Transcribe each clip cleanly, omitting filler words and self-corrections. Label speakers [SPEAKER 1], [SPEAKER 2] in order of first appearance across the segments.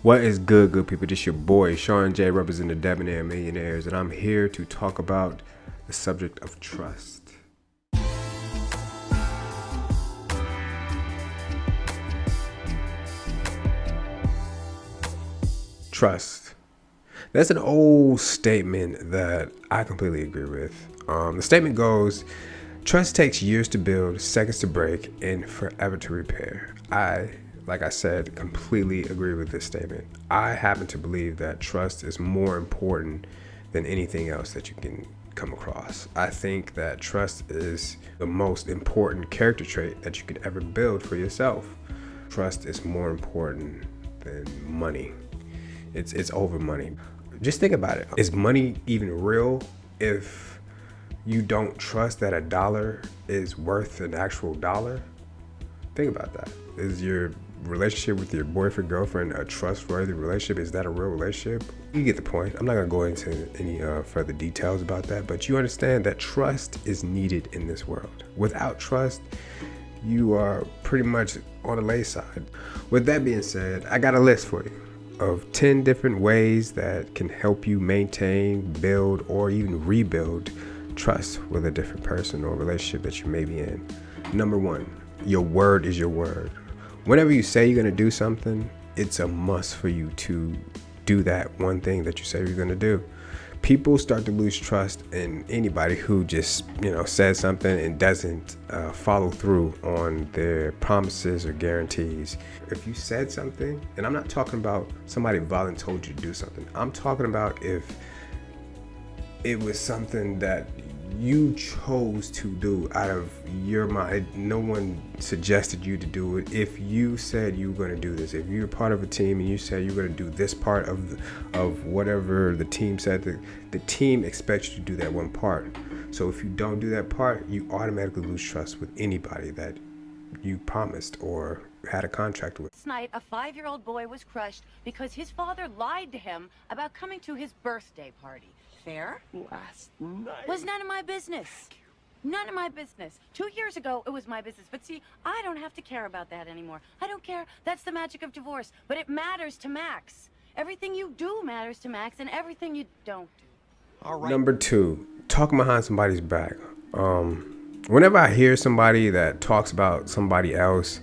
[SPEAKER 1] What is good people? This your boy, Sean J, representing the Debonair Millionaires, and I'm here to talk about the subject of trust. Trust. That's an old statement that I completely agree with. The statement goes, trust takes years to build, seconds to break, and forever to repair. Like I said, completely agree with this statement. I happen to believe that trust is more important than anything else that you can come across. I think that trust is the most important character trait that you could ever build for yourself. Trust is more important than money. It's over money. Just think about it. Is money even real if you don't trust that a dollar is worth an actual dollar? Think about that. Is your relationship with your boyfriend, girlfriend a trustworthy relationship? Is that a real relationship? You get the point. I'm not going to go into any further details about that, but you understand that trust is needed in this world. Without trust, you are pretty much on the lay side. With that being said, I got a list for you of 10 different ways that can help you maintain, build, or even rebuild trust with a different person or relationship that you may be in. Number 1, your word is your word. Whenever you say you're going to do something, it's a must for you to do that one thing that you say you're going to do. People start to lose trust in anybody who just, says something and doesn't follow through on their promises or guarantees. If you said something, and I'm not talking about somebody voluntarily told you to do something. I'm talking about if it was something that you chose to do out of your mind. No one suggested you to do it. If you said you were going to do this, if you're part of a team and you said you're going to do this part of whatever the team said, the team expects you to do that one part. So if you don't do that part, you automatically lose trust with anybody that you promised or had a contract with.
[SPEAKER 2] Last night, a 5-year-old boy was crushed because his father lied to him about coming to his birthday party. Fair?
[SPEAKER 3] Last night.
[SPEAKER 2] Was none of my business. None of my business. 2 years ago, it was my business. But see, I don't have to care about that anymore. I don't care. That's the magic of divorce. But it matters to Max. Everything you do matters to Max, and everything you don't do.
[SPEAKER 3] All right.
[SPEAKER 1] Number 2, talking behind somebody's back. Whenever I hear somebody that talks about somebody else,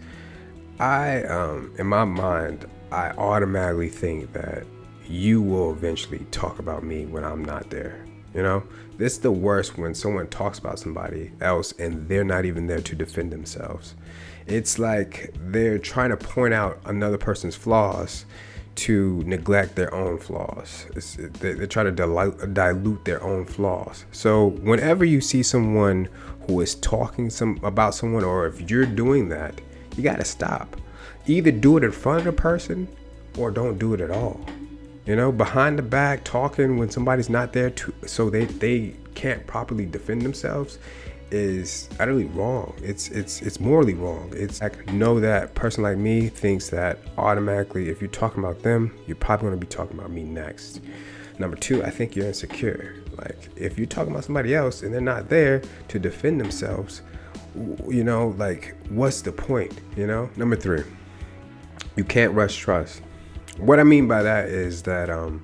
[SPEAKER 1] in my mind, I automatically think that you will eventually talk about me when I'm not there. This is the worst, when someone talks about somebody else and they're not even there to defend themselves. It's like they're trying to point out another person's flaws to neglect their own flaws. They try to dilute their own flaws. So whenever you see someone who is talking about someone, or if you're doing that, you got to stop. Either do it in front of the person or don't do it at all. Behind the back, talking when somebody's not there so they can't properly defend themselves is utterly wrong. It's morally wrong. It's like, know that person like me thinks that automatically if you're talking about them, you're probably going to be talking about me next. Number 2, I think you're insecure. Like, if you're talking about somebody else and they're not there to defend themselves, like, what's the point? Number 3, you can't rush trust. What I mean by that is that in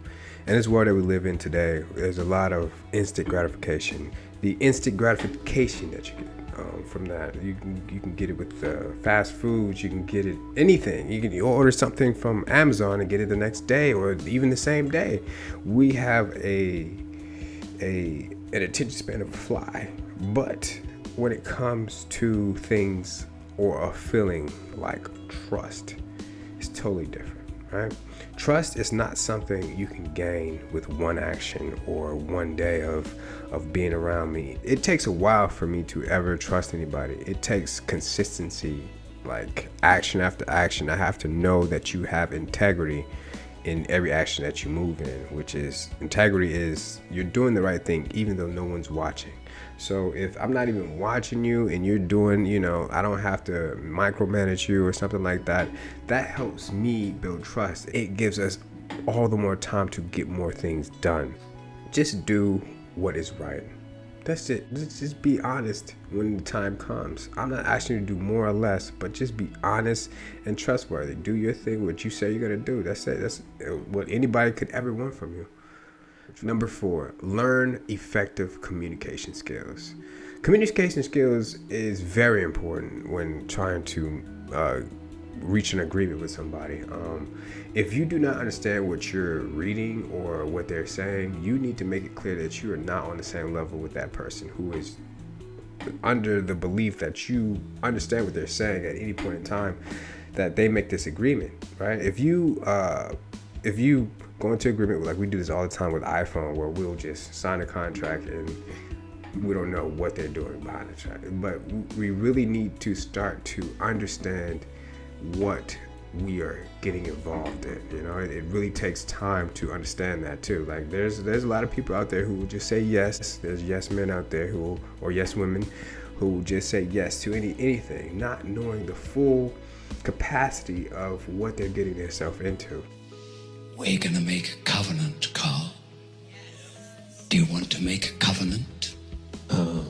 [SPEAKER 1] this world that we live in today, there's a lot of instant gratification. The instant gratification that you get from that, you can get it with fast foods. You can get it anything. You can order something from Amazon and get it the next day or even the same day. We have an attention span of a fly. But when it comes to things or a feeling like trust, it's totally different. Right? Trust is not something you can gain with one action or one day of being around me. It takes a while for me to ever trust anybody. It takes consistency, like action after action. I have to know that you have integrity in every action that you move in, which is, integrity is you're doing the right thing even though no one's watching. So if I'm not even watching you and you're doing, I don't have to micromanage you or something like that, that helps me build trust. It gives us all the more time to get more things done. Just do what is right. That's it. Just be honest when the time comes. I'm not asking you to do more or less, but just be honest and trustworthy. Do your thing, what you say you're gonna do. That's it. That's what anybody could ever want from you. Number 4, learn effective communication skills. Communication skills is very important when trying to reach an agreement with somebody. If you do not understand what you're reading or what they're saying, you need to make it clear that you are not on the same level with that person who is under the belief that you understand what they're saying at any point in time, that they make this agreement, right? If you go into agreement, like we do this all the time with iPhone, where we'll just sign a contract and we don't know what they're doing behind the track. But we really need to start to understand what we are getting involved in. You know, it really takes time to understand that too. Like there's a lot of people out there who will just say yes. There's yes men out there or yes women who will just say yes to anything, not knowing the full capacity of what they're getting themselves into.
[SPEAKER 4] We're gonna make a covenant, Carl. Do you want to make a covenant? The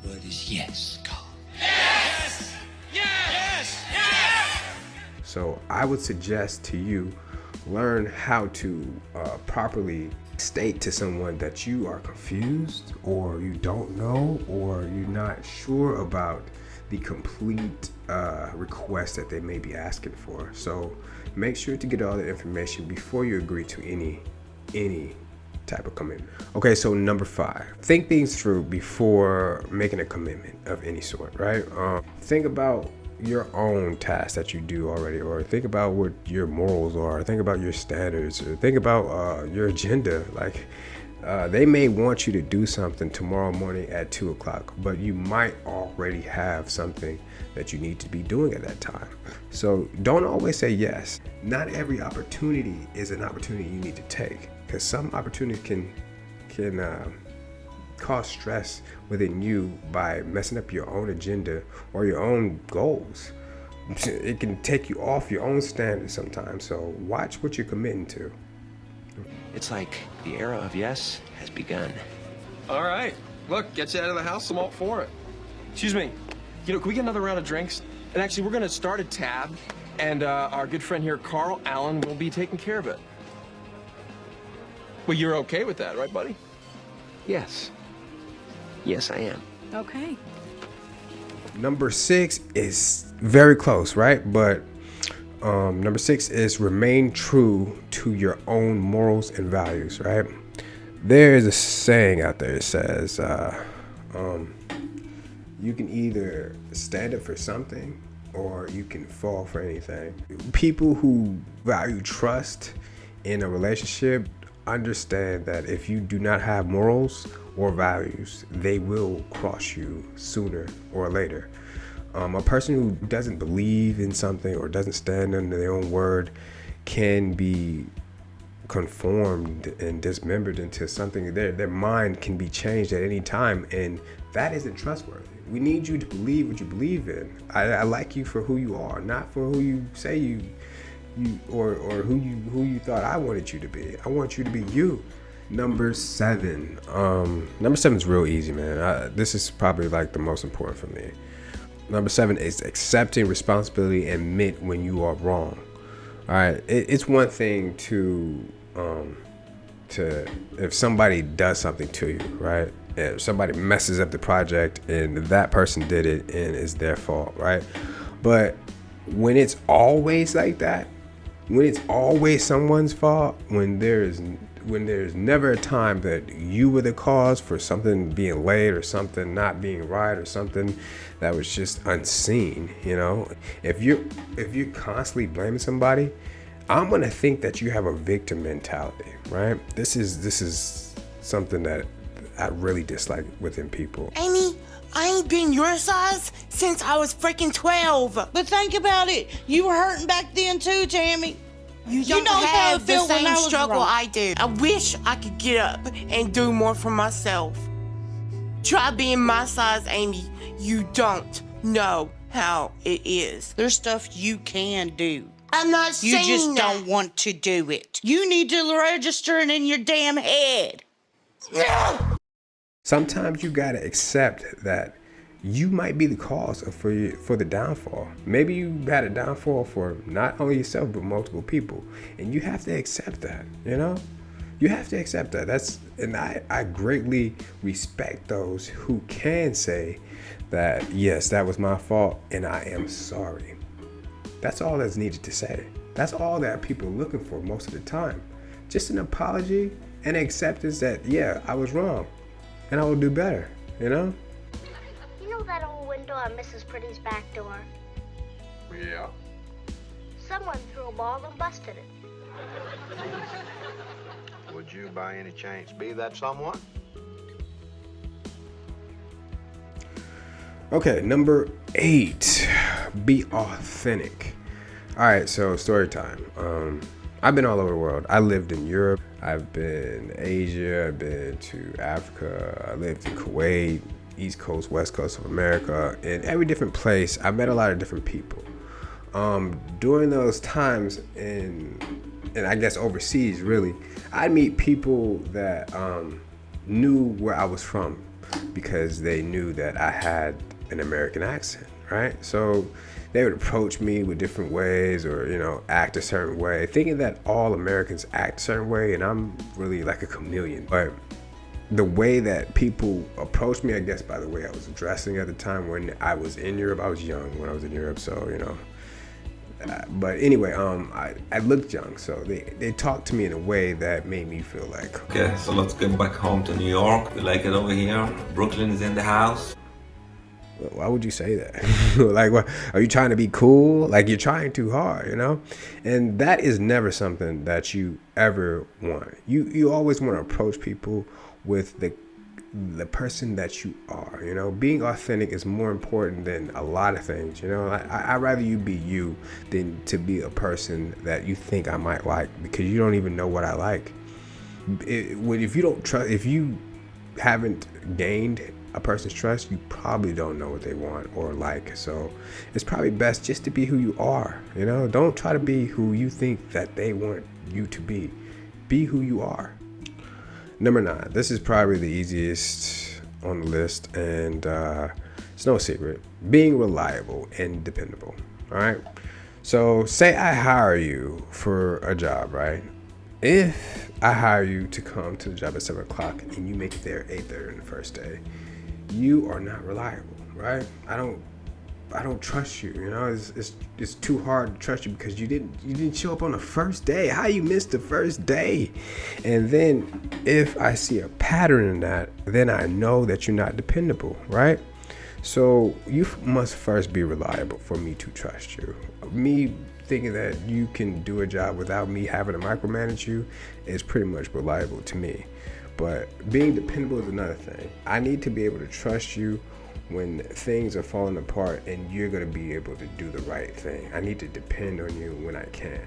[SPEAKER 4] word is yes, Carl.
[SPEAKER 1] So I would suggest to you, learn how to properly state to someone that you are confused or you don't know or you're not sure about the complete request that they may be asking for. So make sure to get all the information before you agree to any type of commitment. Okay, so number 5, think things through before making a commitment of any sort, right? Think about your own tasks that you do already, or think about what your morals are, think about your standards, or think about your agenda. Like they may want you to do something tomorrow morning at 2:00, but you might already have something that you need to be doing at that time. So don't always say yes. Not every opportunity is an opportunity you need to take, because some opportunities can cause stress within you by messing up your own agenda or your own goals. It can take you off your own standards sometimes. So watch what you're committing to.
[SPEAKER 3] It's like the era of yes has begun.
[SPEAKER 5] All right. Look, get you out of the house. I'm all for it. Excuse me. You know, can we get another round of drinks? And actually, we're going to start a tab, and our good friend here, Carl Allen, will be taking care of it. Well, you're okay with that, right, buddy?
[SPEAKER 3] Yes. Yes, I am.
[SPEAKER 2] Okay.
[SPEAKER 1] Number 6 is very close, right? But number 6 is remain true to your own morals and values, right? There is a saying out there that says you can either stand up for something or you can fall for anything. People who value trust in a relationship understand that if you do not have morals or values, they will cross you sooner or later. A person who doesn't believe in something or doesn't stand under their own word can be conformed and dismembered into something. Their mind can be changed at any time, and that isn't trustworthy. We need you to believe what you believe in. I like you for who you are, not for who you say you or who you thought I wanted you to be. I want you to be you. Number 7. Number 7 is real easy, man. This is probably like the most important for me. Number 7 is accepting responsibility and admit when you are wrong. All right, it's one thing to if somebody does something to you, right? If somebody messes up the project and that person did it and it's their fault, right? But when it's always like that, when it's always someone's fault, when there's never a time that you were the cause for something being late or something not being right or something that was just unseen, you know, if you're constantly blaming somebody, I'm gonna think that you have a victim mentality, right? This is something that I really dislike within people.
[SPEAKER 6] Amy, I ain't been your size since I was freaking 12.
[SPEAKER 7] But think about it. You were hurting back then too, Tammy.
[SPEAKER 6] You don't
[SPEAKER 7] know how I
[SPEAKER 6] have the
[SPEAKER 7] felt when
[SPEAKER 6] same
[SPEAKER 7] I was
[SPEAKER 6] struggle
[SPEAKER 7] wrong.
[SPEAKER 6] I did. I wish I could get up and do more for myself. Try being my size, Amy. You don't know how it is.
[SPEAKER 7] There's stuff you can do.
[SPEAKER 6] I'm not
[SPEAKER 7] You
[SPEAKER 6] saying
[SPEAKER 7] just
[SPEAKER 6] that.
[SPEAKER 7] don't want to do it. You need to register it in your damn head.
[SPEAKER 1] Sometimes you gotta accept that you might be the cause of for the downfall. Maybe you had a downfall for not only yourself but multiple people, and you have to accept that. You know, you have to accept that. And I greatly respect those who can say that yes, that was my fault, and I am sorry. That's all that's needed to say. That's all that people are looking for most of the time. Just an apology and acceptance that yeah, I was wrong, and I will do better. You know.
[SPEAKER 8] You know that old window on Mrs. Pretty's back door?
[SPEAKER 9] Yeah.
[SPEAKER 8] Someone threw a ball and busted it.
[SPEAKER 9] Would you by any chance be that someone?
[SPEAKER 1] Okay, number 8, be authentic. All right, so story time. I've been all over the world. I lived in Europe. I've been in Asia. I've been to Africa. I lived in Kuwait, East Coast, West Coast of America. In every different place, I met a lot of different people. During those times and I guess overseas, really, I'd meet people that knew where I was from because they knew that I had an American accent, right? So they would approach me with different ways or, you know, act a certain way, thinking that all Americans act a certain way, and I'm really like a chameleon. But the way that people approached me, I guess by the way I was dressing at the time when I was in Europe, I was young when I was in Europe, so, you know. But anyway, I looked young, so they talked to me in a way that made me feel like...
[SPEAKER 10] Okay, so let's get back home to New York. We like it over here. Brooklyn is in the house.
[SPEAKER 1] Why would you say that? Like, what? Are you trying to be cool? Like, you're trying too hard, you know? And that is never something that you ever want. You always want to approach people with the person that you are, you know? Being authentic is more important than a lot of things, you know? I'd rather you be you than to be a person that you think I might like because you don't even know what I like. If you don't trust, if you haven't gained a person's trust, you probably don't know what they want or like. So it's probably best just to be who you are, you know? Don't try to be who you think that they want you to be. Be who you are. Number 9, this is probably the easiest on the list, and it's no secret. Being reliable and dependable, all right? So say I hire you for a job, right? If I hire you to come to the job at 7 o'clock and you make it there 8:30 on the first day, you are not reliable, right? I don't trust you, you know? It's too hard to trust you because you didn't show up on the first day. How you missed the first day? And then if I see a pattern in that, then I know that you're not dependable, right? So you must first be reliable for me to trust you. Me thinking that you can do a job without me having to micromanage you is pretty much reliable to me. But being dependable is another thing. I need to be able to trust you when things are falling apart and you're going to be able to do the right thing. I need to depend on you when I can.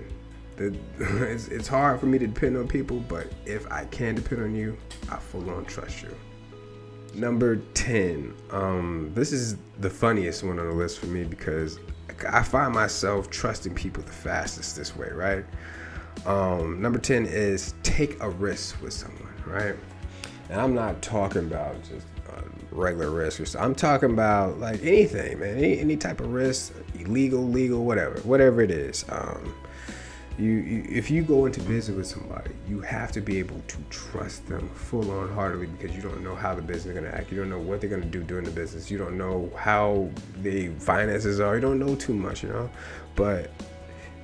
[SPEAKER 1] It's hard for me to depend on people, but if I can depend on you, I full on trust you. Number 10. This is the funniest one on the list for me because I find myself trusting people the fastest this way, right? Number 10 is take a risk with someone, right? And I'm not talking about just regular risk or something. I'm talking about like anything, man. Any type of risk, illegal, legal, whatever it is. If you go into business with somebody, you have to be able to trust them full on heartedly because you don't know how the business is going to act. You don't know what they're going to do during the business. You don't know how the finances are. You don't know too much, you know. But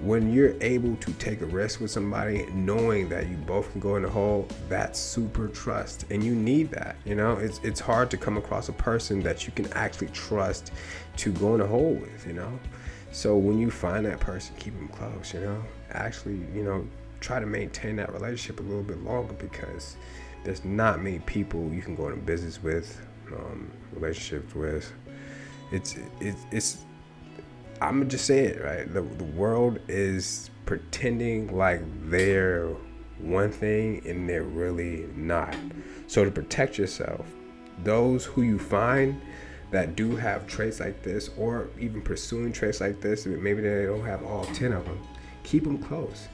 [SPEAKER 1] when you're able to take a risk with somebody, knowing that you both can go in the hole, that's super trust, and you need that. You know, it's hard to come across a person that you can actually trust to go in the hole with. You know, so when you find that person, keep them close. You know, actually, you know, try to maintain that relationship a little bit longer because there's not many people you can go into business with, relationships with. It's I'm gonna just say it, right? The world is pretending like they're one thing and they're really not. So to protect yourself, those who you find that do have traits like this or even pursuing traits like this, maybe they don't have all 10 of them, keep them close.